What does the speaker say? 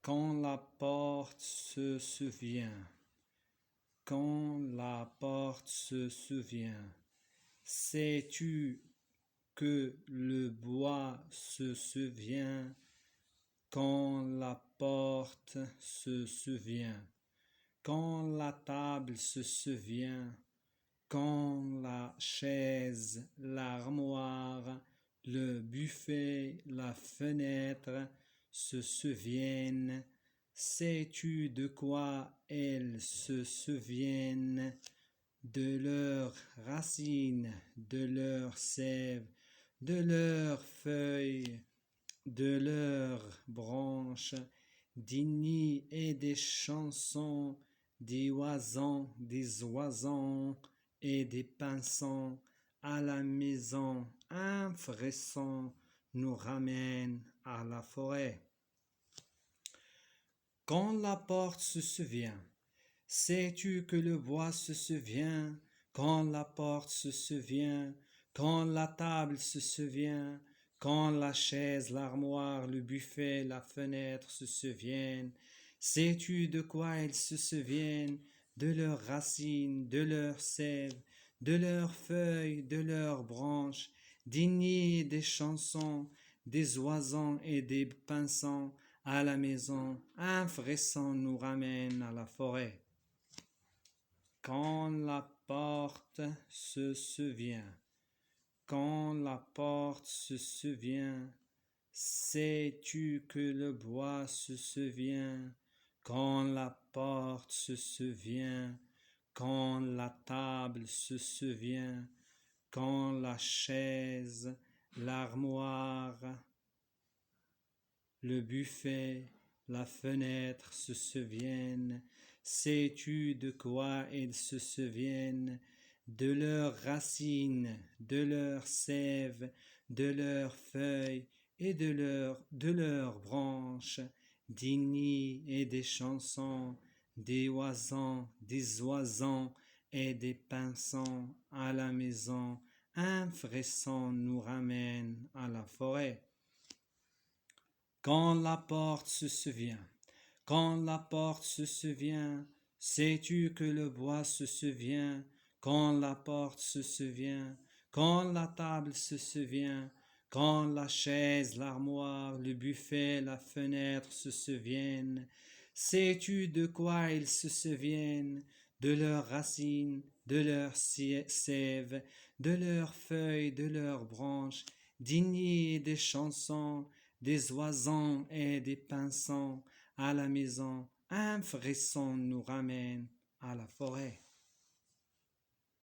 Quand la porte se souvient, quand la porte se souvient, sais-tu que le bois se souvient quand la porte se souvient, quand la table se souvient, quand la chaise, l'armoire, le buffet, la fenêtre se souviennent, sais-tu de quoi elles se souviennent? De leurs racines, de leurs sèves, de leurs feuilles, de leurs branches, des nids et des chansons, des oisons et des pinsons à la maison. Un frisson nous ramène à la forêt. Quand la porte se souvient, sais-tu que le bois se souvient? Quand la porte se souvient, quand la table se souvient, quand la chaise, l'armoire, le buffet, la fenêtre se souviennent, sais-tu de quoi elles se souviennent? De leurs racines, de leurs sèves, de leurs feuilles, de leurs branches, des nids, des chansons, des oisons et des pinsons à la maison. Un frisson nous ramène à la forêt. Quand la porte se souvient, quand la porte se souvient, sais-tu que le bois se souvient? Quand la porte se souvient, quand la table se souvient, quand la chaise, l'armoire, le buffet, la fenêtre se souviennent, sais-tu de quoi ils se souviennent? De leurs racines, de leurs sèves, de leurs feuilles et de leurs branches, des nids et des chansons, des oisons et des pinsons à la maison. Un frisson nous ramène à la forêt. Quand la porte se souvient, quand la porte se souvient, sais-tu que le bois se souvient? Quand la porte se souvient, quand la table se souvient, quand la chaise, l'armoire, le buffet, la fenêtre se souviennent, sais-tu de quoi ils se souviennent? De leurs racines, de leurs sèves, de leurs feuilles, de leurs branches, des nids et des chansons, des oisons et des pinsons à la maison. Un frisson nous ramène à la forêt.